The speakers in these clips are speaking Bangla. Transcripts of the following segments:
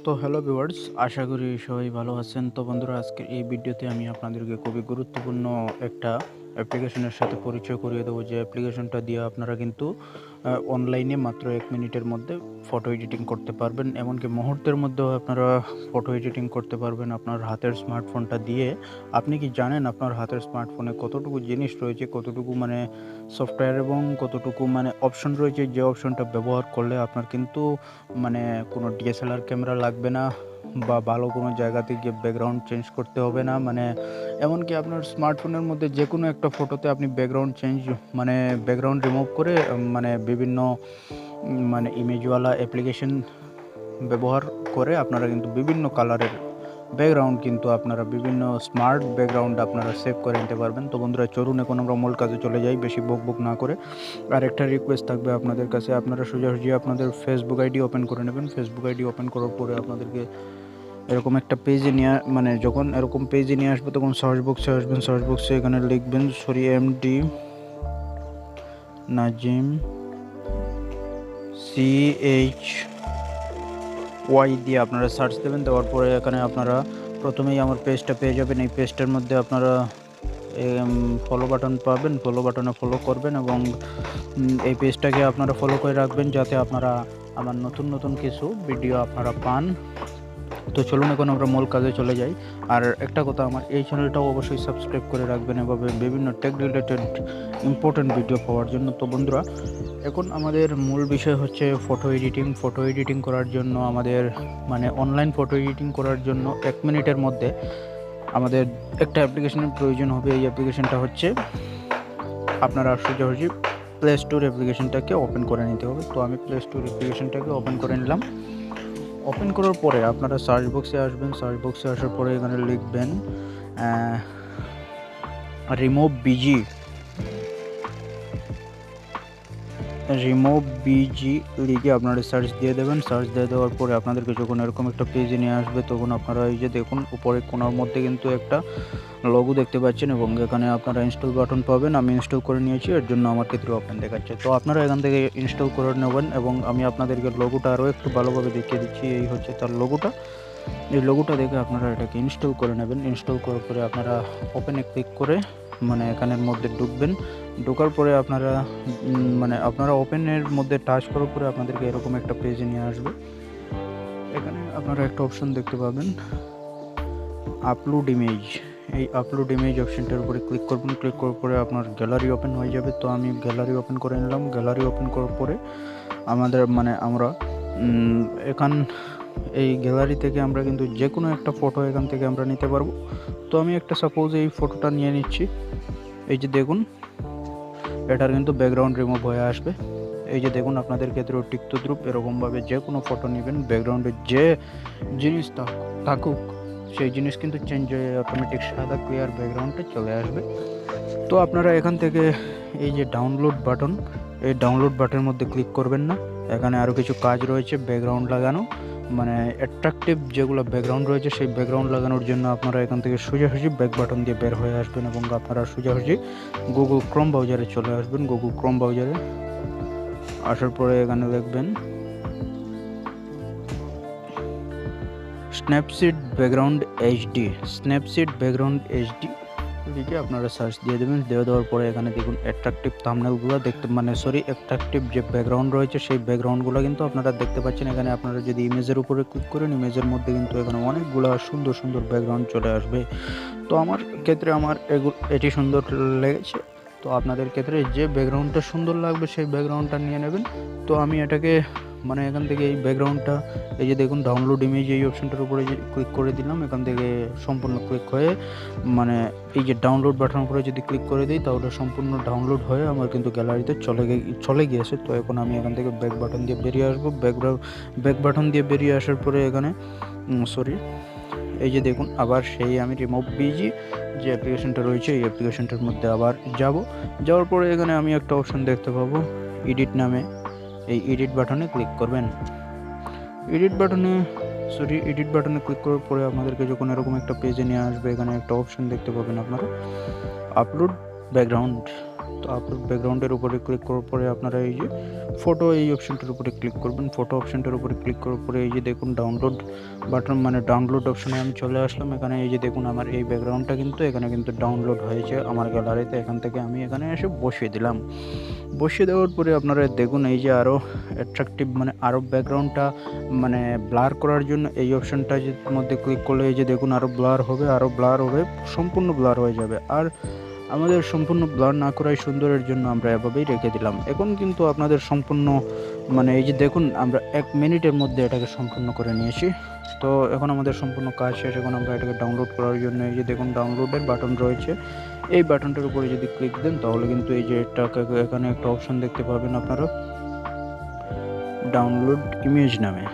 তো হ্যালো ভিউয়ার্স, আশা করি সবাই ভালো আছেন। তো বন্ধুরা, আজকের এই ভিডিওতে আমি আপনাদেরকে খুবই গুরুত্বপূর্ণ একটা অ্যাপ্লিকেশনের সাথে পরিচয় করিয়ে দেবো, যে অ্যাপ্লিকেশনটা দিয়ে আপনারা কিন্তু অনলাইনে মাত্র 1 মিনিটের মধ্যে ফটো এডিটিং করতে পারবেন। এমনকি মুহূর্তের মধ্যেও আপনারা ফটো এডিটিং করতে পারবেন আপনার হাতের স্মার্টফোনটা দিয়ে। আপনি কি জানেন আপনার হাতের স্মার্টফোনে কতটুকু জিনিস রয়েছে, কতটুকু সফটওয়্যার এবং কতটুকু অপশন রয়েছে, যে অপশনটা ব্যবহার করলে আপনার কিন্তু কোনো ডিএসএলআর ক্যামেরা লাগবে না, বা ভালো কোনো জায়গাতে গিয়ে ব্যাকগ্রাউন্ড চেঞ্জ করতে হবে না। এমনকি আপনার স্মার্টফোনের মধ্যে যে কোনো একটা ফটোতে আপনি ব্যাকগ্রাউন্ড চেঞ্জ ব্যাকগ্রাউন্ড রিমুভ করে বিভিন্ন ইমেজওয়ালা অ্যাপ্লিকেশন ব্যবহার করে আপনারা কিন্তু বিভিন্ন কালারের ব্যাকগ্রাউন্ড কিন্তু আপনারা বিভিন্ন স্মার্ট ব্যাকগ্রাউন্ড আপনারা সেভ করে নিতে পারবেন। তো বন্ধুরা, চলুন এখন আমরা মূল কাজে চলে যাই, বেশি বকবক না করে। আর একটা রিকোয়েস্ট থাকবে আপনাদের কাছে, আপনারা সোজাসুজি আপনাদের ফেসবুক আইডি ওপেন করে নেবেন। ফেসবুক আইডি ওপেন করার পরে আপনাদেরকে এরকম একটা পেজে নিয়ে যখন এরকম পেজে নিয়ে আসবে, তখন সার্চ বক্সে আসবেন। সার্চ বক্সে এখানে লিখবেন এমডি নাজিম CHY দিয়ে আপনারা সার্চ দেবেন। দেওয়ার পরে এখানে আপনারা প্রথমেই আমার পেজটা পেয়ে যাবেন। এই পেজটার মধ্যে আপনারা ফলো বাটন পাবেন, ফলো বাটনে ফলো করবেন এবং এই পেজটাকে আপনারা ফলো করে রাখবেন, যাতে আপনারা আমার নতুন নতুন কিছু ভিডিও আপনারা পান। তো চলুন এখন আমরা মূল কাজে চলে যাই। আর একটা কথা, আমার এই চ্যানেলটাও অবশ্যই সাবস্ক্রাইব করে রাখবেন এভাবে বিভিন্ন টেক রিলেটেড ইম্পর্টেন্ট ভিডিও পাওয়ার জন্য। তো বন্ধুরা, এখন আমাদের মূল বিষয় হচ্ছে ফটো এডিটিং। ফটো এডিটিং করার জন্য আমাদের অনলাইন ফটো এডিটিং করার জন্য 1 মিনিটের মধ্যে আমাদের একটা অ্যাপ্লিকেশনের প্রয়োজন হবে। এই অ্যাপ্লিকেশনটা হচ্ছে আপনারা সোজাসুজি প্লে স্টোর অ্যাপ্লিকেশনটাকে ওপেন করে নিতে হবে। তো আমি প্লে স্টোর অ্যাপ্লিকেশনটাকে ওপেন করে নিলাম। ওপেন করার পরে আপনারা সার্চ বক্সে আসবেন। সার্চ বক্সে আসার পরে এখানে লিখবেন রিমুভ বিজি লিখে আপনারা সার্চ দিয়ে দেবেন। সার্চ দিয়ে দেওয়ার পরে আপনাদেরকে যখন এরকম একটা পেজে নিয়ে আসবে, তখন আপনারা এই যে দেখুন উপরে কোণার মধ্যে কিন্তু একটা লোগো দেখতে পাচ্ছেন এবং এখানে আপনারা ইনস্টল বাটন পাবেন। আমি ইনস্টল করে নিয়েছি, এর জন্য আমার ক্ষেত্রে ওপেন দেখাচ্ছে। তো আপনারা এখান থেকে ইনস্টল করে নেবেন এবং আমি আপনাদেরকে লোগোটা আরও একটু ভালোভাবে দেখিয়ে দিচ্ছি। এই হচ্ছে তার লোগোটা। এই লোগোটা দেখে আপনারা এটাকে ইনস্টল করে নেবেন। ইনস্টল করার পরে আপনারা ওপেনে ক্লিক করে এখানের মধ্যে ঢুকবেন। ঢোকার পরে আপনারা ওপেনের মধ্যে টাচ করার পরে আপনাদেরকে এরকম একটা পেজে নিয়ে আসবে। এখানে আপনারা একটা অপশন দেখতে পাবেন, আপলোড ইমেজ। এই আপলোড ইমেজ অপশনটার উপরে ক্লিক করবেন। ক্লিক করার পরে আপনার গ্যালারি ওপেন হয়ে যাবে। তো আমি গ্যালারি ওপেন করে নিলাম। গ্যালারি ওপেন করার পরে আমরা এই গ্যালারি থেকে আমরা কিন্তু যে কোনো একটা ফটো এখান থেকে আমরা নিতে পারবো। তো আমি একটা সাপোজ এই ফটোটা নিয়ে নিচ্ছি। এই যে দেখুন, এটার কিন্তু ব্যাকগ্রাউন্ড রিমুভ হয়ে আসবে। এই যে দেখুন, আপনাদের ক্ষেত্রেও টিকতদ্রুপ এরকমভাবে যে কোনো ফটো নেবেন, ব্যাকগ্রাউন্ডে যে জিনিস থাকুক সেই জিনিস কিন্তু চেঞ্জ হয়ে অটোমেটিক সাদা ক্লিয়ার ব্যাকগ্রাউন্ডে চলে আসবে। তো আপনারা এখান থেকে এই যে ডাউনলোড বাটন, এই ডাউনলোড বাটনের মধ্যে ক্লিক করবেন না। এখানে আরও কিছু কাজ রয়েছে ব্যাকগ্রাউন্ড লাগানো, অ্যাট্রাকটিভ যেগুলো ব্যাকগ্রাউন্ড রয়েছে সেই ব্যাকগ্রাউন্ড লাগানোর জন্য আপনারা এখান থেকে সোজাসুজি ব্যাক বাটন দিয়ে বের হয়ে আসবেন এবং আপনারা সোজাসুজি গুগল ক্রোম ব্রাউজারে চলে আসবেন। গুগল ক্রোম ব্রাউজারে আসার পরে এখানে লিখবেন Snapseed background HD. Snapseed background HD লিখে আপনারা সার্চ দিয়ে দেবেন। দেওয়ার পরে এখানে দেখুন অ্যাট্রাকটিভ থাম্বনেলগুলো অ্যাট্রাকটিভ যে ব্যাকগ্রাউন্ড রয়েছে সেই ব্যাকগ্রাউন্ডগুলো কিন্তু আপনারা দেখতে পাচ্ছেন। এখানে আপনারা যদি ইমেজের উপরে ক্লিক করেন, ইমেজের মধ্যে কিন্তু এখানে অনেকগুলো সুন্দর সুন্দর ব্যাকগ্রাউন্ড চলে আসবে। তো আমার ক্ষেত্রে এটি সুন্দর লেগেছে। তো আপনাদের ক্ষেত্রে যে ব্যাকগ্রাউন্ডটা সুন্দর লাগবে সেই ব্যাকগ্রাউন্ডটা নিয়ে নেবেন। তো আমি এটাকে এখান থেকে এই ব্যাকগ্রাউন্ডটা, এই যে দেখুন ডাউনলোড ইমেজ, এই অপশনটার উপরে যে ক্লিক করে দিলাম, এখান থেকে সম্পূর্ণ ক্লিক হয়ে এই যে ডাউনলোড বাটনের উপরে যদি ক্লিক করে দিই, তাহলে সম্পূর্ণ ডাউনলোড হয়ে আমার কিন্তু গ্যালারিতে চলে গিয়েছে। তো এখন আমি এখান থেকে ব্যাক বাটন দিয়ে বেরিয়ে আসবো। ব্যাক বাটন দিয়ে বেরিয়ে আসার পরে এখানে এই যে দেখুন, আবার সেই আমি রিমুভ বিজি যে অ্যাপ্লিকেশনটা রয়েছে এই অ্যাপ্লিকেশনটার মধ্যে আবার যাওয়ার পরে এখানে আমি একটা অপশন দেখতে পাবো এডিট নামে। এই এডিট বাটনে ক্লিক করবেন। এডিট বাটনে ক্লিক করার পরে আপনাদেরকে যখন এরকম একটা পেজে নিয়ে আসবে, এখানে একটা অপশন দেখতে পাবেন আপনারা আপলোড ব্যাকগ্রাউন্ড। তো আপলোড ব্যাকগ্রাউন্ডের উপরে ক্লিক করার পরে আপনারা এই যে ফটো এই অপশনটার উপরে ক্লিক করবেন। ফটো অপশনটার উপরে ক্লিক করার পরে এই যে দেখুন ডাউনলোড বাটন মানে ডাউনলোড অপশনে আমি চলে আসলাম। এখানে এই যে দেখুন আমার এই ব্যাকগ্রাউন্ডটা কিন্তু এখানে কিন্তু ডাউনলোড হয়েছে আমার গ্যালারিতে। এখান থেকে আমি এখানে এসে বসিয়ে দিলাম। বসিয়ে দেওয়ার পরে আপনারা দেখুন এই যে আরও অ্যাট্রাকটিভ মানে আরও ব্যাকগ্রাউন্ডটা মানে ব্লার করার জন্য এই অপশনটা মধ্যে ক্লিক করলে এই যে দেখুন আরও ব্লার হবে, সম্পূর্ণ ব্লার হয়ে যাবে। আর আমাদের সম্পূর্ণ ব্লার না করাই সুন্দরের জন্য আমরা এভাবেই রেখে দিলাম। এখন কিন্তু আপনাদের সম্পূর্ণ মানে এই যে দেখুন আমরা 1 মিনিটের মধ্যে এটাকে সম্পূর্ণ করে নিয়েছি। তো এখন আমাদের সম্পূর্ণ কাজ শেষ। এখন আমরা এটাকে ডাউনলোড করার জন্য এই যে দেখুন ডাউনলোডের বাটন রয়েছে, এই বাটনটার উপরে যদি ক্লিক দেন তাহলে কিন্তু এই যে এখানে একটা অপশন দেখতে পাবেন আপনারা ডাউনলোড ইমেজ নামে।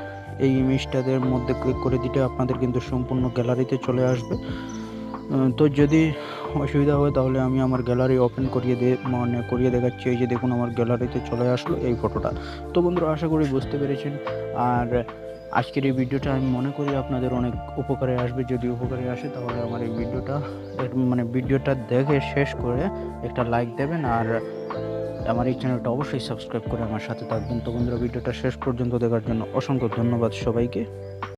এই ইমেজটাদের মধ্যে ক্লিক করে দিলে আপনাদের কিন্তু সম্পূর্ণ গ্যালারিতে চলে আসবে। তো যদি অসুবিধা হয় তাহলে আমি আমার গ্যালারি ওপেন করিয়ে দেখাচ্ছি। এই যে দেখুন আমার গ্যালারিতে চলে আসলো এই ফটোটা। তো বন্ধুরা আশা করি বুঝতে পেরেছেন। আর আজকের এই ভিডিওটা আমি মনে করি আপনাদের অনেক উপকারে আসবে। যদি উপকারে আসে তাহলে আমার এই ভিডিওটা দেখে শেষ করে একটা লাইক দেবেন। আর আমার এই চ্যানেলটা অবশ্যই সাবস্ক্রাইব করে আমার সাথে থাকবেন। তো বন্ধুরা ভিডিওটা শেষ পর্যন্ত দেখার জন্য অসংখ্য ধন্যবাদ সবাইকে।